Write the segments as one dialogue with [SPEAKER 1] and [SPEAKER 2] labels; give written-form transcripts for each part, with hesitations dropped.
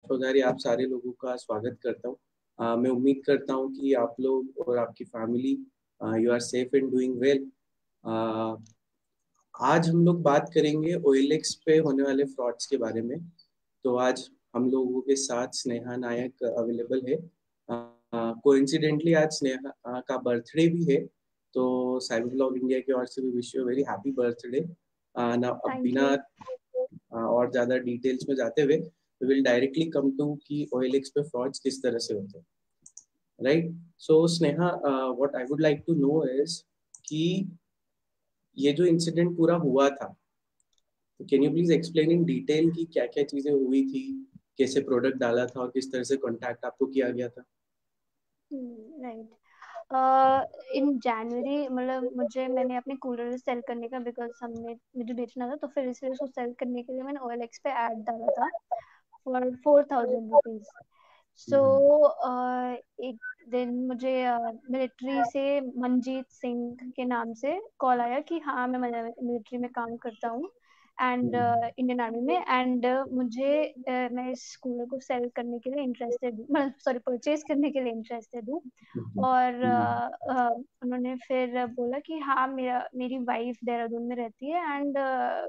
[SPEAKER 1] चौधारी आप सारे लोगों का स्वागत करता हूँ। मैं उम्मीद करता हूँ कि आप लोग और आपकी family you are safe and doing well. आज हम लोग बात करेंगे OLX पे होने वाले फ्रॉड्स के बारे में। तो आज हम लोगों के साथ स्नेहा नायक अवेलेबल है। कोइंसिडेंटली आज स्नेहा का बर्थडे भी है, तो साइबर ब्लॉग इंडिया की ओर से भी wish you very happy birthday. ना अब
[SPEAKER 2] थैंक
[SPEAKER 1] बिना
[SPEAKER 2] यू।
[SPEAKER 1] और ज्यादा डिटेल्स में जाते हुए we will directly come to कि OLX पे फ्रॉड्स किस तरह से होते हैं, right. So Sneha, what I would like to know is कि ये जो इंसिडेंट पूरा हुआ था, तो can you please explain in detail कि क्या क्या चीजें हुई थी, कैसे प्रोडक्ट डाला था और किस तरह से कांटेक्ट आपको किया गया था।
[SPEAKER 2] राइट। इन जनवरी मतलब मैंने अपने कूलर सेल करने का, बिकॉज हमने मुझे बेचना था, तो फिर इसलिए उसको सेल करने के लिए मैंने OLX पे ऐड डाला था फॉर 4,000 रुपीज। सो एक दिन मुझे मिलिट्री से मंजीत सिंह के नाम से कॉल आया कि हाँ मैं मिलिट्री में काम करता हूँ एंड इंडियन आर्मी में, एंड मुझे मैं इस कूलर को सेल करने के लिए इंटरेस्टेड, मतलब सॉरी परचेज करने के लिए इंटरेस्टेड हूँ। और उन्होंने फिर बोला कि हाँ मेरी वाइफ देहरादून में रहती है एंड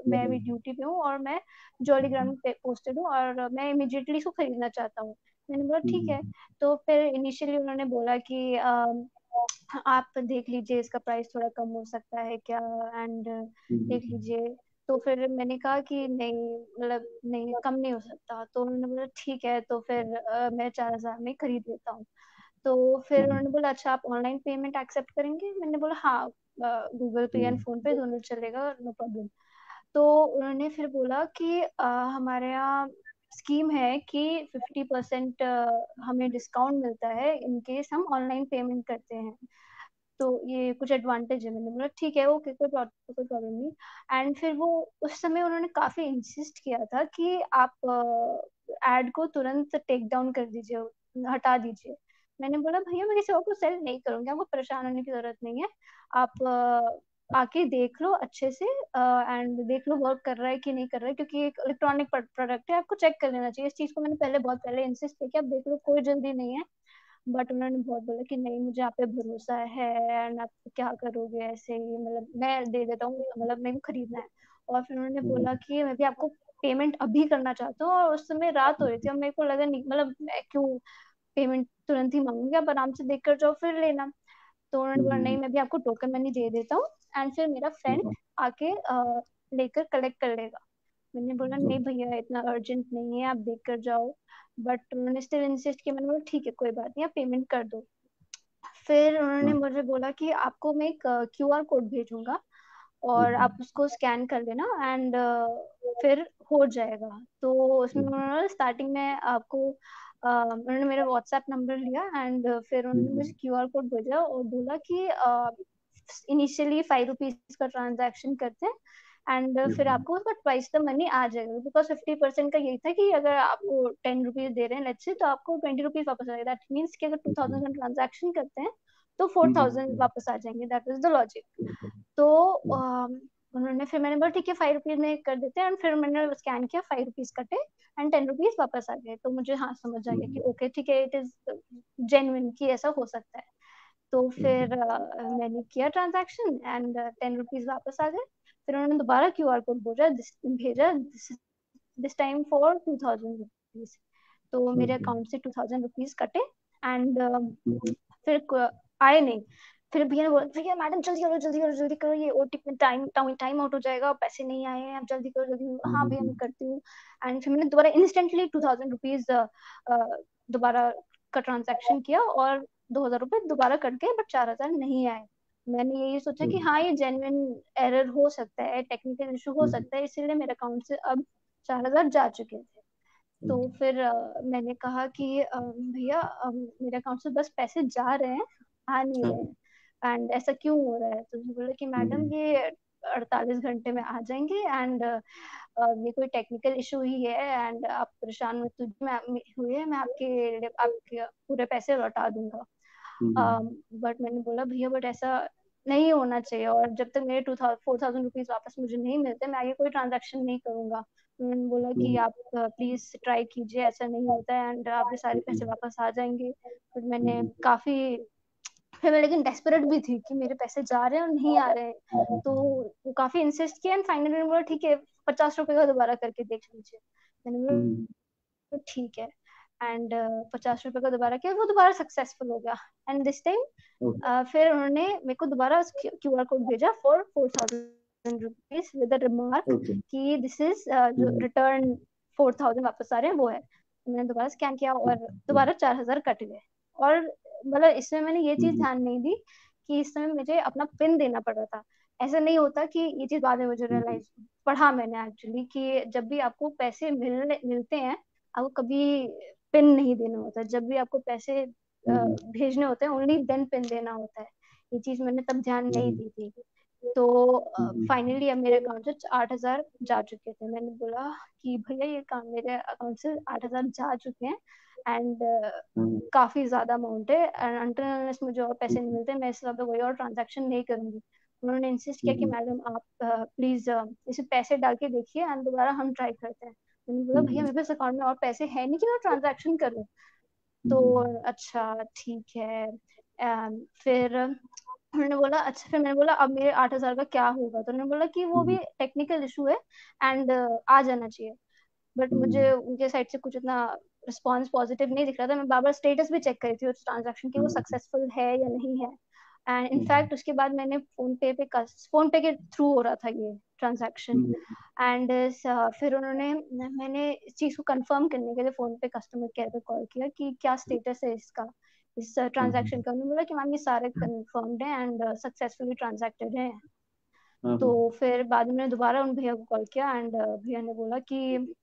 [SPEAKER 2] मैं भी ड्यूटी पे हूँ और मैं जॉलीग्राम पे पोस्टेड हूँ और मैं इमिडिएटली इसको खरीदना चाहता हूँ। मैंने बोला ठीक है। तो फिर इनिशियली उन्होंने बोला कि आप देख लीजिए इसका प्राइस थोड़ा कम हो सकता है क्या, एंड देख लीजिए। तो फिर मैंने कहा कि नहीं, मतलब नहीं, कम नहीं हो सकता। तो उन्होंने बोला ठीक है, तो फिर मैं 4,000 में खरीद लेता हूँ। तो फिर उन्होंने बोला अच्छा आप ऑनलाइन पेमेंट एक्सेप्ट करेंगे? मैंने बोला हाँ, गूगल पे एंड फोन पे दोनों चलेगा, नो प्रॉब्लम। तो उन्होंने फिर बोला कि हमारे यहाँ स्कीम है कि 50% हमें डिस्काउंट मिलता है इन केस हम ऑनलाइन पेमेंट करते हैं, तो ये कुछ एडवांटेज है। मैंने बोला ठीक है, ओके, कोई प्रॉब्लम नहीं। एंड फिर वो उस समय उन्होंने काफी इंसिस्ट किया था कि आप एड को तुरंत टेक डाउन कर दीजिए, हटा दीजिए। मैंने बोला भैया मैं किसी और को सेल नहीं करूंगी, आपको परेशान होने की जरूरत नहीं है। आप आके देख लो अच्छे से एंड देख लो वर्क कर रहा है कि नहीं कर रहा है, क्योंकि एक इलेक्ट्रॉनिक प्रोडक्ट है, आपको चेक कर लेना चाहिए। इस चीज को मैंने बहुत पहले इंसिस्ट किया कि आप देख लो, कोई जल्दी नहीं है। बट उन्होंने बहुत बोला कि नहीं मुझे आप पे भरोसा है एंड आप क्या करोगे ऐसे ही, मतलब मैं दे देता हूँ, मतलब मेरे को खरीदना है। और फिर उन्होंने बोला कि मैं भी आपको पेमेंट अभी करना चाहता हूँ, और उस समय रात हो रही थी और मेरे को लगा नहीं, मतलब मैं क्यों पेमेंट तुरंत ही मांगूंगी, आप आराम से देख कर जाओ फिर लेना। तो उन्होंने बोला नहीं मैं भी आपको टोकन मनी दे देता हूँ एंड फिर मेरा फ्रेंड आके लेकर कलेक्ट कर लेगा। मैंने बोला नहीं भैया इतना अर्जेंट नहीं है, आप देख कर जाओ। बट उन्होंने स्टिल इंसिस्ट किया। मैंने बोला ठीक है कोई बात नहीं, आप पेमेंट कर दो। फिर उन्होंने मुझे बोला कि आपको मैं एक QR कोड भेजूंगा और आप उसको स्कैन कर लेना एंड फिर हो जाएगा। तो उसमें उन्होंने स्टार्टिंग में आपको उन्होंने मेरा व्हाट्सएप नंबर लिया एंड फिर उन्होंने मुझे QR कोड भेजा और बोला कि इनिशियली 5 रुपीज का ट्रांजैक्शन करते हैं एंड फिर आपको उसका ट्वाइस द मनी आ जाएगा। बिकॉज 50% का यही था कि अगर आपको 10 रुपीज दे रहे हैं लेट्स से, तो आपको 20 रुपीज वापस आ जाएगा। दैट मीन्स कि अगर 2,000 का ट्रांजैक्शन करते हैं तो 4,000 वापस आ जाएंगे। That is the logic. तो उन्होंने फिर मैंने बोला ठीक है 5 रुपीज में कर देते हैं एंड फिर मैंने स्कैन किया, 5 रुपीज कटे एंड 10 रुपीज वापस आ गए। तो मुझे हाँ समझ आ गया कि ओके ठीक है, इट इज जेन्युइन कि ऐसा हो सकता है। तो फिर मैंने किया ट्रांजैक्शन एंड 10 रुपीज वापस आ गए। फिर उन्होंने दोबारा QR कोड भेजा, दिस टाइम फॉर 2,000 रुपीज। तो मेरे अकाउंट से 2,000 रुपीज कटे एंड फिर आए नहीं। फिर भैया ने बोला भैया मैडम जल्दी करो जल्दी करो जल्दी करो, ये OTP टाइम टाइम आउट हो जाएगा, पैसे नहीं आए हैं, आप जल्दी करो जल्दी। हाँ भैया मैं करती हूँ। एंड फिर मैंने दोबारा इंस्टेंटली 2,000 रुपीज दोबारा का ट्रांजैक्शन किया और 2,000 रुपये दोबारा कट गए, बट 4,000 नहीं आए। मैंने यही सोचा कि हाँ ये जेन्युइन एरर हो सकता है, टेक्निकल इशू हो सकता है, इसीलिए मेरे अकाउंट से अब 4,000 जा चुके थे। तो फिर मैंने कहा कि भैया मेरे अकाउंट से बस पैसे जा रहे हैं, आ नहीं रहे हैं एंड ऐसा क्यों हो रहा है? तो उसने बोला कि मैडम ये 48 घंटे में आ जाएंगे एंड ये कोई टेक्निकल इशू ही है एंड आप परेशान मत हुए हैं, मैं आपके पूरे पैसे लौटा दूंगा। बट मैंने बोला भैया बट ऐसा नहीं होना चाहिए, और जब तक मेरे 4,000 रुपीज वापस मुझे नहीं मिलते मैं आगे कोई ट्रांजैक्शन नहीं करूंगा। उन्होंने बोला कि आप प्लीज ट्राई कीजिए, ऐसा नहीं होता है एंड आपके सारे पैसे वापस आ जाएंगे। फिर मैंने काफी, फिर मैं लेकिन डेस्परेट भी थी कि मेरे पैसे जा रहे हैं और नहीं आ रहे हैं, तो वो काफी इंसिस्ट किया एंड फाइनली बोला ठीक है 50 रुपए का दोबारा करके देख लीजिए। मैंने बोला ठीक है एंड 50 रुपए का दोबारा किया, वो दोबारा सक्सेसफुल हो गया एंड दिस टाइम फिर उन्होंने मेरे को दोबारा QR कोड भेजा फॉर 4,000 रुपीज विद रिमार्क कि दिस इज जो रिटर्न 4,000 वापस आ रहे हैं वो है। मैंने दोबारा स्कैन किया और दोबारा 4,000 कट गए। और मतलब इसमें मैंने ये चीज ध्यान नहीं दी कि इस समय मुझे अपना पिन देना पड़ रहा था। ऐसा नहीं होता कि ये चीज बाद में मुझे रियलाइज पढ़ा मैंने एक्चुअली कि जब भी आपको पैसे मिलते हैं आपको कभी पिन नहीं देना होता। जब भी आपको पैसे भेजने होते हैं ओनली देन पिन देना होता है। ये चीज मैंने तब ध्यान नहीं दी थी। तो फाइनली अब मेरे अकाउंट से 8,000 जा चुके थे। मैंने बोला कि भैया ये काम मेरे अकाउंट से 8,000 जा चुके हैं एंड काफी ज्यादा अमाउंट है एंड अनटिल मुझे और पैसे नहीं मिलते मैं इस पे कोई और ट्रांजैक्शन नहीं करूंगी। उन्होंने इंसिस्ट किया कि मैडम आप प्लीज इसे पैसे डाल के देखिए एंड दोबारा हम ट्राई करते हैं। मैंने बोला भैया मेरे पास अकाउंट में और पैसे है नहीं कि मैं ट्रांजैक्शन करूँ। तो अच्छा ठीक है। फिर उन्होंने बोला अच्छा, फिर मैंने बोला अब मेरे 8,000 का क्या होगा। तो उन्होंने बोला कि वो भी टेक्निकल इशू है एंड आ जाना चाहिए। बट मुझे उनके साइड से कुछ इतना रिस्पॉन्स पॉजिटिव नहीं दिख रहा था। मैं बार बार स्टेटस भी चेक करी थी उस ट्रांजैक्शन की वो सक्सेसफुल है या नहीं है। एंड इनफैक्ट उसके बाद मैंने फोन पे के थ्रू हो रहा था ये ट्रांजैक्शन एंड फिर उन्होंने मैंने इस चीज को कंफर्म करने के लिए फोन पे कस्टमर केयर पे कॉल किया कि क्या स्टेटस है इसका, इस ट्रांजैक्शन का। उन्होंने बोला कि मैम ये सारे कंफर्म्ड है एंड सक्सेसफुली ट्रांजैक्टेड है। तो फिर बाद में दोबारा उन भैया को कॉल किया एंड भैया ने बोला कि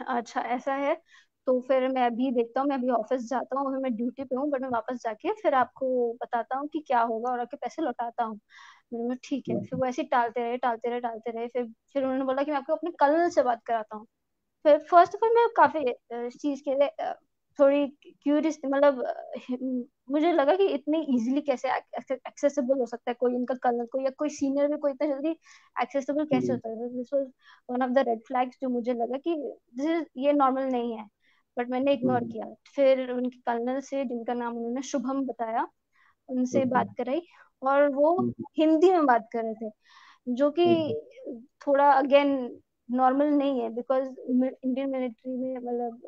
[SPEAKER 2] अच्छा ऐसा है। तो फिर मैं अभी देखता हूँ, मैं अभी ऑफिस जाता हूँ, अभी मैं ड्यूटी पे हूँ बट मैं वापस जाके फिर आपको बताता हूँ कि क्या होगा और आपके पैसे लौटाता हूँ। मैंने बोला ठीक है। फिर वो ऐसे टालते रहे। फिर उन्होंने बोला कि मैं आपको अपने कल से बात कराता हूँ। फिर फर्स्ट ऑफ ऑल मैं काफी इस चीज के लिए थोड़ी क्यूरियस, मतलब मुझे लगा कि इतनी इजीली कैसे एक्सेसिबल हो सकता है कोई इनका कलर, कोई या कोई सीनियर भी कोई इतना जल्दी एक्सेसिबल कैसे होता है। This was one of the red flags जो मुझे लगा कि ये नॉर्मल नहीं है। बट मैंने इग्नोर किया। फिर उनके कर्नल से जिनका नाम उन्होंने शुभम बताया उनसे बात कराई और वो हिंदी में बात कर रहे थे जो कि थोड़ा अगेन नॉर्मल नहीं है बिकॉज इंडियन मिलिट्री में मतलब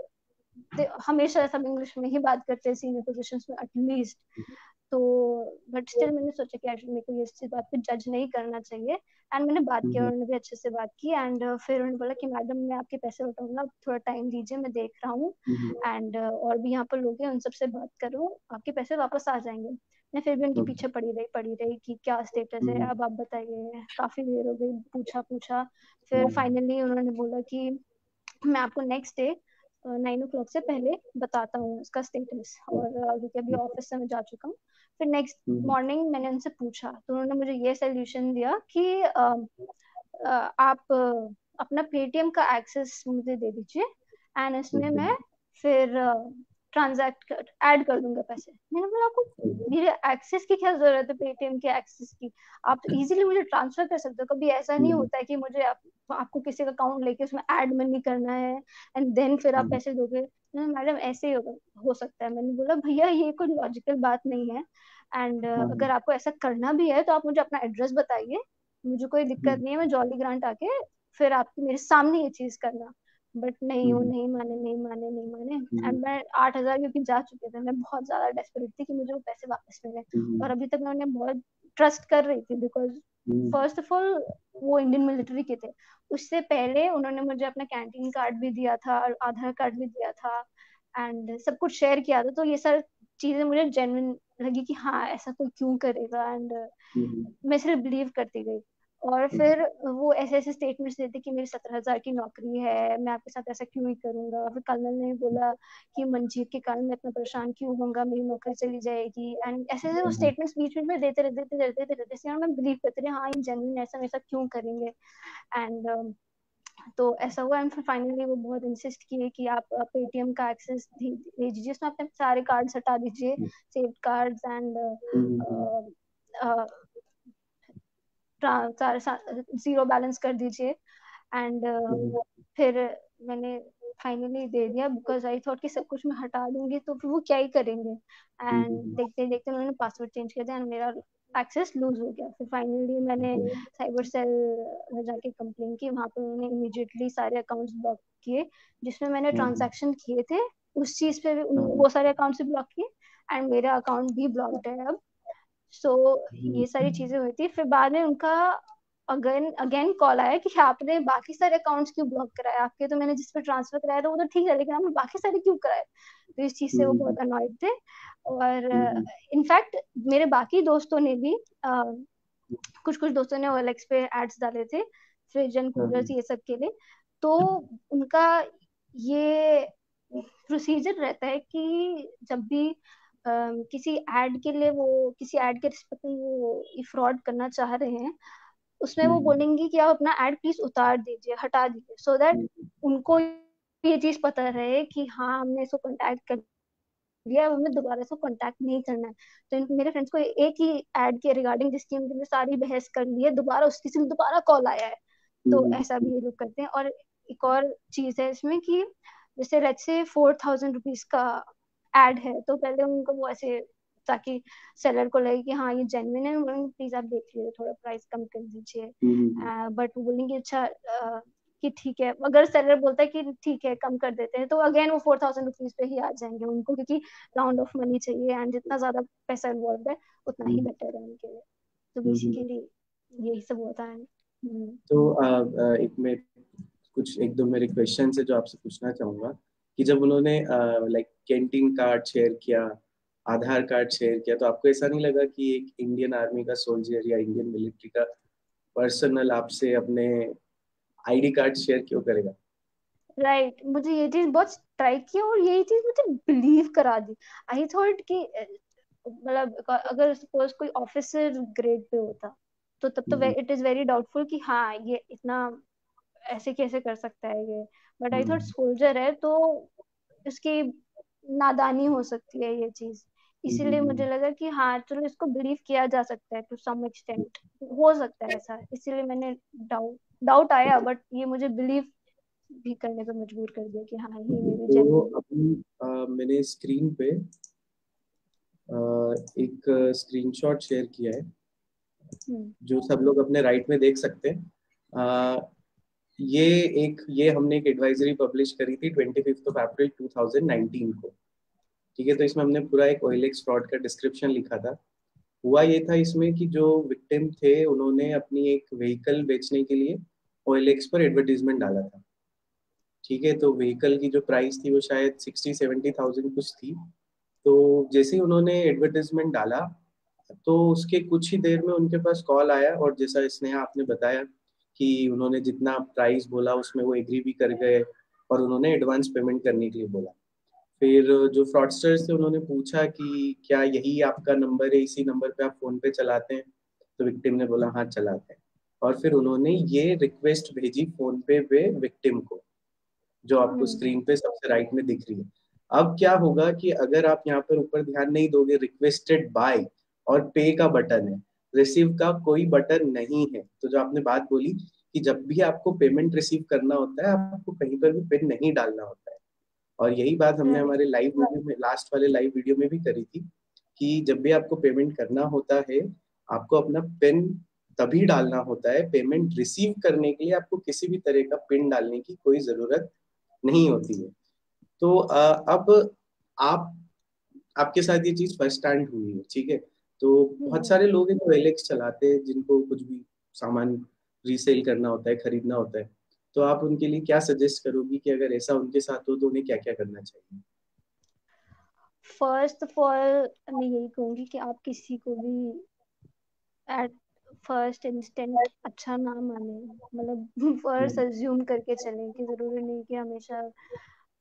[SPEAKER 2] हमेशा सब इंग्लिश में ही बात करते हैं सीनियर पोजीशंस में एटलीस्ट। तो बट स्टिल मैंने सोचा कि एक्चुअली मेरे को ये इस बात पे जज नहीं करना चाहिए एंड मैंने बात की। उन्होंने भी अच्छे से बात की एंड फिर उन्होंने बोला कि मैडम मैं आपके पैसे लौटाऊंगा, थोड़ा टाइम दीजिए, मैं देख रहा हूँ एंड और भी यहाँ पर लोग हैं उन सबसे बात करो, आपके पैसे वापस आ जाएंगे। मैं फिर भी उनके पीछे पड़ी रही कि क्या स्टेटस है अब आप बताइए। काफी देर हो गई, पूछा। फिर फाइनली उन्होंने बोला कि मैं आपको नेक्स्ट डे 9 o'clock से पहले बताता हूँ उसका स्टेटस। और क्योंकि अभी ऑफिस से मैं जा चुका हूँ। फिर नेक्स्ट मॉर्निंग मैंने उनसे पूछा तो उन्होंने मुझे ये सोल्यूशन दिया कि आप अपना पेटीएम का एक्सेस मुझे दे दीजिए एंड इसमें मैं फिर ट्रांजैक्ट ऐड कर दूंगा पैसे। मैंने बोला आपको मेरे एक्सेस की क्या जरूरत है, पेटीएम के एक्सेस की? आप तो इजीली मुझे ट्रांसफर कर सकते हो। कभी ऐसा नहीं होता है कि मुझे आपको किसी का अकाउंट लेके उसमें ऐड मनी करना है एंड देन फिर आप पैसे दोगे। मैडम ऐसे ही हो सकता है। मैंने बोला भैया ये कोई लॉजिकल बात नहीं है एंड अगर आपको ऐसा करना भी है तो आप मुझे अपना एड्रेस बताइए, मुझे कोई दिक्कत नहीं है, मैं जॉली ग्रांट आके फिर आपके मेरे सामने ये चीज करना। बट नहीं, वो नहीं माने एंड मैं 8,000 क्योंकि जा चुके थे, मैं बहुत ज्यादा डेस्परेट थी कि मुझे वो पैसे वापस मिले। और अभी तक मैं उन्हें बहुत ट्रस्ट कर रही थी बिकॉज फर्स्ट ऑफ ऑल वो इंडियन मिलिट्री के थे। उससे पहले उन्होंने मुझे अपना कैंटीन कार्ड भी दिया था और आधार कार्ड भी दिया था एंड सब कुछ शेयर किया था। तो ये सारी चीजें मुझे जेन्युइन लगी कि हाँ ऐसा कोई क्यों करेगा एंड मैं सिर्फ बिलीव करती गई। और फिर वो ऐसे ऐसे स्टेटमेंट्स देते कि मेरी 17,000 की नौकरी है, मैं आपके साथ ऐसा क्यों ही करूंगा। फिर कर्नल ने बोला कि मंजीत के कारण मैं इतना परेशान क्यों होऊंगा, मेरी नौकरी चली जाएगी एंड ऐसे ऐसे वो स्टेटमेंट्स बीच में देते रहते मैं बिलीव करती रही हाँ ये जेन्युइन ऐसा मेरे साथ क्यों करेंगे। एंड तो ऐसा हुआ एंड फिर फाइनली वो बहुत इंसिस्ट किए कि आप पेटीएम का एक्सेस दे दीजिए, उसमें अपने सारे कार्ड्स हटा दीजिए, saved cards and zero balance कर दीजिए एंड फिर मैंने फाइनली दे दिया बिकॉज आई थॉट कि सब कुछ मैं हटा दूंगी तो फिर वो क्या ही करेंगे। एंड देखते देखते उन्होंने पासवर्ड चेंज कर दिया एंड मेरा एक्सेस लूज हो गया। फिर फाइनली मैंने साइबर सेल में जाके कंप्लेन की। वहां पर उन्होंने इमीडिएटली सारे अकाउंट्स ब्लॉक किए जिसमें मैंने ट्रांजैक्शन किए थे। उस चीज पे भी वो सारे अकाउंट्स भी ब्लॉक किए एंड मेरा अकाउंट भी ब्लॉक्ड है अब। सो ये सारी चीजें हुई थी। फिर बाद में उनका अगेन अगेन कॉल आया कि आपने बाकी सारे अकाउंट्स क्यों ब्लॉक कराए, आपके तो मैंने जिस पे ट्रांसफर कराया था वो तो ठीक है लेकिन आपने बाकी सारे क्यों कराए। तो इस चीज से वो बहुत अनॉयड थे। और इनफैक्ट मेरे बाकी दोस्तों ने भी कुछ कुछ दोस्तों ने OLX पे एड्स डाले थे फ्रिज एंड कूलर्स ये सब के लिए। तो उनका ये प्रोसीजर रहता है कि जब भी किसी एड के लिए वो किसी एड के रिस्पेक्ट में वो फ्रॉड करना चाह रहे हैं उसमें वो बोलेंगे कि आप अपना एड प्लीज उतार दीजिए, हटा दीजिए, सो दैट उनको ये चीज पता रहे कि हाँ हमने इसको कांटेक्ट कर लिया, अब हमें दोबारा से कांटेक्ट नहीं करना है। तो मेरे फ्रेंड्स को एक ही एड के रिगार्डिंग जिसकी उन्होंने सारी बहस कर ली है, दोबारा उसकी से दोबारा कॉल आया है। तो ऐसा भी ये लोग करते हैं। और एक और चीज है इसमें कि जैसे लेट्स से 4000 रुपीज का एड है तो पहले उनको वो ऐसे ताकि सेलर को लगे कि हाँ ये जेन्युइन है, प्लीज आप देख लीजिए थोड़ा प्राइस कम कर दीजिए। बट वो बोलेंगे अच्छा कि ठीक है। अगर सेलर बोलता है कि ठीक है कम कर देते हैं तो अगेन वो 4000 रुपीज पे ही आ जाएंगे उनको, क्योंकि राउंड ऑफ मनी चाहिए एंड जितना ज्यादा पैसा इन्वॉल्व है उतना ही बेटर है उनके लिए। तो बेसिकली यही सब होता है।
[SPEAKER 1] तो एक दो मेरे क्वेश्चन है जो आपसे पूछना चाहूंगा कि जब उन्होंने लाइक कैंटीन कार्ड शेयर किया, आधार कार्ड शेयर किया, तो आपको ऐसा नहीं लगा कि एक इंडियन आर्मी का सोल्जर या इंडियन मिलिट्री का पर्सनल आपसे अपने आईडी कार्ड शेयर क्यों करेगा?
[SPEAKER 2] राइट मुझे ये चीज बहुत स्ट्राइक की और यही चीज मुझे बिलीव करा दी। आई थॉट कि मतलब अगर सपोज कोई ऑफिसर ग्रेड पे होता तो तब तो इट इज वेरी डाउटफुल कि हाँ ये इतना ऐसे कैसे कर सकता है ये। बट आई थॉट सोल्जर है तो इसकी नादानी हो सकती है ये चीज। इसीलिए मुझे लगा कि हाँ चलो इसको बिलीव किया जा सकता है टू सम एक्सटेंट, हो सकता है ऐसा। इसीलिए मैंने डाउट डाउट आया बट ये मुझे बिलीव भी करने पे मजबूर कर दिया कि हाँ ये मेरी
[SPEAKER 1] तो
[SPEAKER 2] जेन्युइन।
[SPEAKER 1] अभी मैंने स्क्रीन पे एक स्क्रीनशॉट शेयर किया है जो सब लोग अपने राइट में देख सकते हैं। ये ये हमने एक एडवाइजरी पब्लिश करी थी 25 अप्रैल 2019 को। ठीक है, तो इसमें हमने पूरा एक OLX फ्रॉड का डिस्क्रिप्शन लिखा था। हुआ ये था इसमें कि जो विक्टिम थे उन्होंने अपनी एक व्हीकल बेचने के लिए OLX पर एडवर्टीजमेंट डाला था। ठीक है, तो व्हीकल की जो प्राइस थी वो शायद 60-70 थाउजेंड कुछ थी। तो जैसे ही उन्होंने एडवर्टीजमेंट डाला तो उसके कुछ ही देर में उनके पास कॉल आया, और जैसा स्नेहा आपने बताया कि उन्होंने जितना प्राइस बोला उसमें वो एग्री भी कर गए और उन्होंने एडवांस पेमेंट करने के लिए बोला। फिर जो फ्रॉडस्टर्स थे उन्होंने पूछा कि क्या यही आपका नंबर है, इसी नंबर पे आप फोन पे चलाते हैं? तो विक्टिम ने बोला हाँ चलाते हैं। और फिर उन्होंने ये रिक्वेस्ट भेजी फोन पे विक्टिम को, जो आपको स्क्रीन पे सबसे राइट में दिख रही है। अब क्या होगा कि अगर आप यहाँ पर ऊपर ध्यान नहीं दोगे, रिक्वेस्टेड बाय और पे का बटन है, रिसीव का कोई बटन नहीं है। तो जो आपने बात बोली कि जब भी आपको पेमेंट रिसीव करना होता है आपको कहीं पर भी पिन नहीं डालना होता है। और यही बात हमने
[SPEAKER 2] राइट
[SPEAKER 1] हमारे लाइव वीडियो में, लास्ट वाले लाइव वीडियो में भी करी थी कि जब भी आपको पेमेंट करना होता है आपको अपना पिन तभी डालना होता है। पेमेंट रिसीव करने के लिए आपको किसी भी तरह का पिन डालने की कोई जरूरत नहीं होती है। तो अब आप आपके साथ ये चीज फर्स्ट हैंड हुई है, ठीक है। तो बहुत सारे लोग हैं जो OLX चलाते हैं जिनको कुछ भी सामान रीसेल करना होता है, खरीदना होता है। तो आप उनके लिए क्या सजेस्ट करोगी कि अगर ऐसा उनके साथ हो तो उन्हें क्या क्या करना चाहिए?
[SPEAKER 2] फर्स्ट ऑफ ऑल मैं यही कहूंगी कि आप किसी को भी एट फर्स्ट इंस्टेंट अच्छा ना माने। मतलब फर्स्ट अज्यूम करके चलें कि जरूरी नहीं कि हमेशा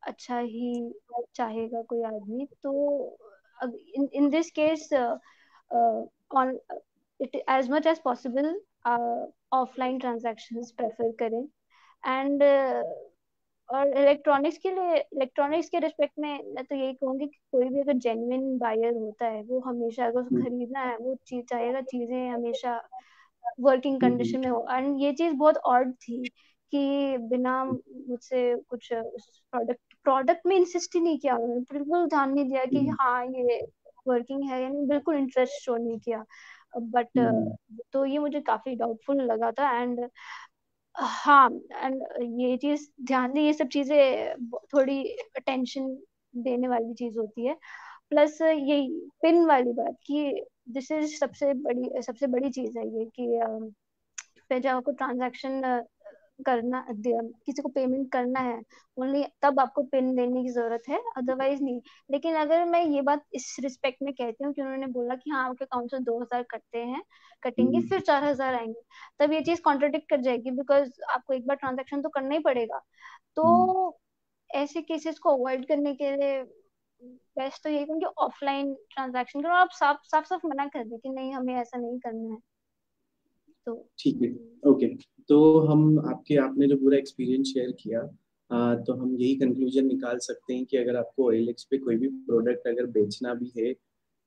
[SPEAKER 2] अच्छा ही चाहेगा कोई आदमी। तो in this case on it as much as possible offline transactions prefer करें। एंड और इलेक्ट्रॉनिक्स के रिस्पेक्ट में मैं तो यही कहूंगी कि कोई भी अगर जेन्युइन बायर होता है वो हमेशा अगर खरीदना है वो चीज चाहेगा चीजें हमेशा वर्किंग कंडीशन में हो। एंड ये चीज बहुत ऑड थी कि बिना मुझसे कुछ प्रोडक्ट में इंसिस्ट ही नहीं किया उन्होंने, बिल्कुल ध्यान नहीं दिया कि हाँ ये वर्किंग है, यानी बिल्कुल इंटरेस्ट शो नहीं किया। बट तो ये मुझे काफी डाउटफुल लगा था। एंड हाँ, एंड ये चीज ध्यान दी, ये सब चीजें थोड़ी टेंशन देने वाली चीज होती है। प्लस यही पिन वाली बात कि दिस इज सबसे बड़ी चीज है ये कि पे जब आपको ट्रांजैक्शन किसी को पेमेंट करना है, ओनली तब आपको पिन देने की जरूरत है, अदरवाइज नहीं। लेकिन अगर मैं ये बात इस रिस्पेक्ट में कहती हूँ कि उन्होंने बोला कि हाँ आपके अकाउंट से 2,000 कटेंगे फिर 4,000 आएंगे, तब ये चीज कॉन्ट्रडिक्ट कर जाएगी, बिकॉज आपको एक बार ट्रांजेक्शन तो करना ही पड़ेगा। तो ऐसे केसेस को अवॉइड करने के लिए बेस्ट तो यही कि ऑफलाइन ट्रांजैक्शन करो, आप साफ साफ साफ मना कर दे कि नहीं हमें ऐसा नहीं करना है। तो
[SPEAKER 1] ठीक है, ओके। तो हम आपने जो पूरा एक्सपीरियंस शेयर किया, तो हम यही कंक्लूजन निकाल सकते हैं कि अगर आपको OLX पे कोई भी प्रोडक्ट अगर बेचना भी है,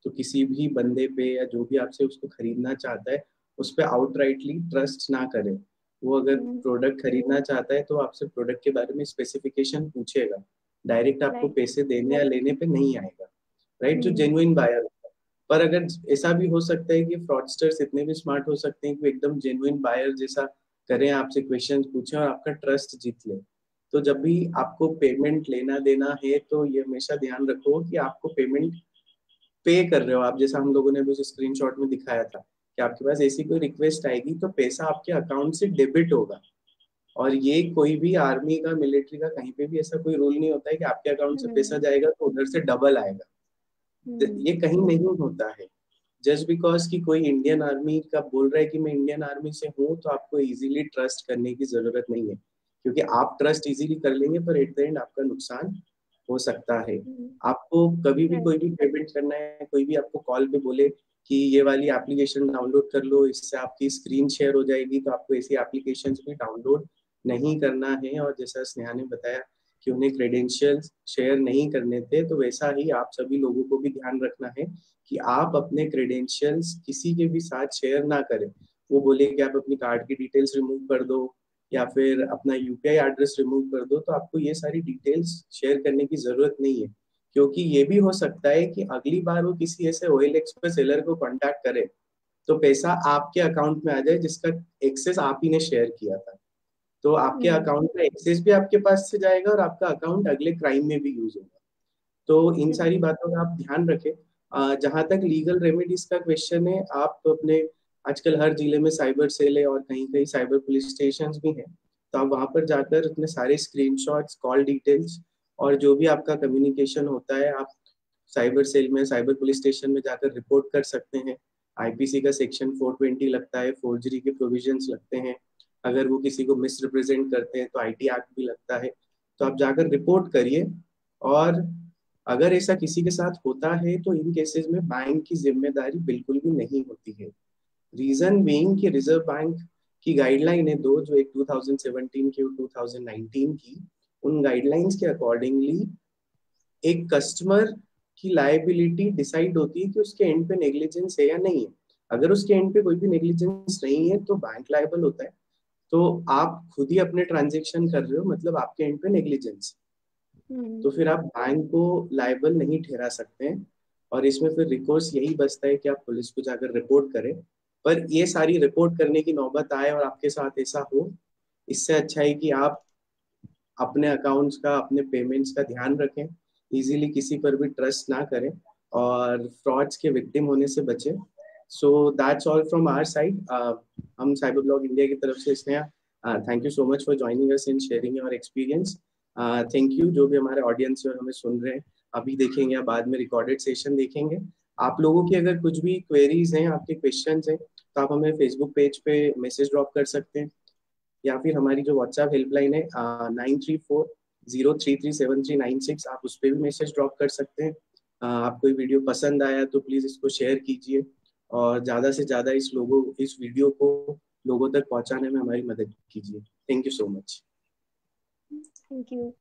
[SPEAKER 1] तो किसी भी बंदे पे या जो भी आपसे उसको खरीदना चाहता है उस पर आउटराइटली ट्रस्ट ना करें। वो अगर प्रोडक्ट खरीदना चाहता है तो आपसे प्रोडक्ट के बारे में स्पेसिफिकेशन पूछेगा, डायरेक्ट आपको
[SPEAKER 2] राइट।
[SPEAKER 1] पैसे देने या लेने पे नहीं आएगा, राइट, जो जेन्युइन बायर। पर अगर ऐसा भी हो सकता है कि फ्रॉडस्टर्स इतने भी स्मार्ट हो सकते हैं कि एकदम जेन्युइन बायर जैसा करें, आपसे क्वेश्चन पूछें और आपका ट्रस्ट जीत ले। तो जब भी आपको पेमेंट लेना देना है तो ये हमेशा ध्यान रखो कि आपको पेमेंट पे कर रहे हो आप, जैसा हम लोगों ने भी स्क्रीनशॉट में दिखाया था कि आपके पास ऐसी कोई रिक्वेस्ट आएगी तो पैसा आपके अकाउंट से डेबिट होगा। और ये कोई भी आर्मी का, मिलिट्री का, कहीं पे भी ऐसा कोई रूल नहीं होता है कि आपके अकाउंट से पैसा जाएगा तो उधर से डबल आएगा। ये कहीं नहीं होता है। जस्ट बिकॉज कि कोई इंडियन आर्मी का बोल रहा है कि मैं इंडियन आर्मी से हूँ तो आपको इजीली ट्रस्ट करने की जरूरत नहीं है, क्योंकि आप ट्रस्ट इजीली कर लेंगे पर एट द एंड आपका नुकसान हो सकता है। आपको कभी भी कोई
[SPEAKER 2] राइट।
[SPEAKER 1] भी पेमेंट करना है, कोई भी आपको कॉल पे बोले कि ये वाली एप्लीकेशन डाउनलोड कर लो, इससे आपकी स्क्रीन शेयर हो जाएगी, तो आपको ऐसी एप्लीकेशन भी डाउनलोड नहीं करना है। और जैसा स्नेहा ने बताया कि उन्हें क्रेडेंशियल्स शेयर नहीं करने थे, तो वैसा ही आप सभी लोगों को भी ध्यान रखना है कि आप अपने क्रेडेंशियल्स किसी के भी साथ शेयर ना करें। वो बोले कि आप अपनी कार्ड की डिटेल्स रिमूव कर दो या फिर अपना UPI एड्रेस रिमूव कर दो, तो आपको ये सारी डिटेल्स शेयर करने की जरूरत नहीं है। क्योंकि ये भी हो सकता है कि अगली बार वो किसी ऐसे OLX पे सेलर को कांटेक्ट करे तो पैसा आपके अकाउंट में आ जाए जिसका एक्सेस आप ही ने शेयर किया था। तो आपके अकाउंट का एक्सेस भी आपके पास से जाएगा और आपका अकाउंट अगले क्राइम में भी यूज होगा। तो इन सारी बातों का आप ध्यान रखें। जहां तक लीगल रेमेडीज का क्वेश्चन है, आप अपने आजकल हर जिले में साइबर सेल है और कहीं कहीं साइबर पुलिस स्टेशन भी हैं, तो आप वहां पर जाकर अपने सारे स्क्रीनशॉट्स, कॉल डिटेल्स और जो भी आपका कम्युनिकेशन होता है, आप साइबर सेल में, साइबर पुलिस स्टेशन में जाकर रिपोर्ट कर सकते हैं। IPC का सेक्शन 420 लगता है, फोर्जरी के प्रोविजंस लगते हैं, अगर वो किसी को मिस रिप्रेजेंट करते हैं तो IT एक्ट भी लगता है। तो आप जाकर रिपोर्ट करिए। और अगर ऐसा किसी के साथ होता है तो इन केसेस में बैंक की जिम्मेदारी बिल्कुल भी नहीं होती है। रीजन बीइंग कि रिजर्व बैंक की गाइडलाइन है दो, जो एक 2017 की और 2019 की, उन गाइडलाइंस के अकॉर्डिंगली एक कस्टमर की लायबिलिटी डिसाइड होती है कि उसके एंड पे नेग्लिजेंस है या नहीं है। अगर उसके एंड पे कोई भी नेग्लिजेंस नहीं है तो बैंक लायबल होता है। तो आप खुद ही अपने ट्रांजेक्शन कर रहे हो, मतलब आपके एंड पे नेग्लिजेंस, तो फिर आप बैंक को लायबल नहीं ठहरा सकते हैं। और इसमें फिर रिकोर्स यही बचता है कि आप पुलिस को जाकर रिपोर्ट करें। पर ये सारी रिपोर्ट करने की नौबत आए और आपके साथ ऐसा हो, इससे अच्छा है कि आप अपने अकाउंट्स का, अपने पेमेंट्स का ध्यान रखें, इजीली किसी पर भी ट्रस्ट ना करें और फ्रॉड्स के विक्टिम होने से बचें। So that's all from our side. हम साइबर ब्लॉग इंडिया की तरफ से Sneha, thank you so much for joining us in sharing your experience. Thank you जो भी हमारे ऑडियंस है और हमें सुन रहे हैं, अभी देखेंगे या बाद में रिकॉर्डेड सेशन देखेंगे। आप लोगों की अगर कुछ भी क्वेरीज हैं, आपके क्वेश्चंस हैं, तो आप हमें फेसबुक पेज पे मैसेज ड्रॉप कर सकते हैं या फिर हमारी जो व्हाट्सएप हेल्पलाइन है 9340337396, आप उस पर भी मैसेज ड्रॉप कर सकते हैं। आपको ये वीडियो पसंद आया तो प्लीज़ इसको शेयर कीजिए और ज़्यादा से ज़्यादा इस वीडियो को लोगों तक पहुंचाने में हमारी मदद कीजिए। Thank you so much.
[SPEAKER 2] Thank you.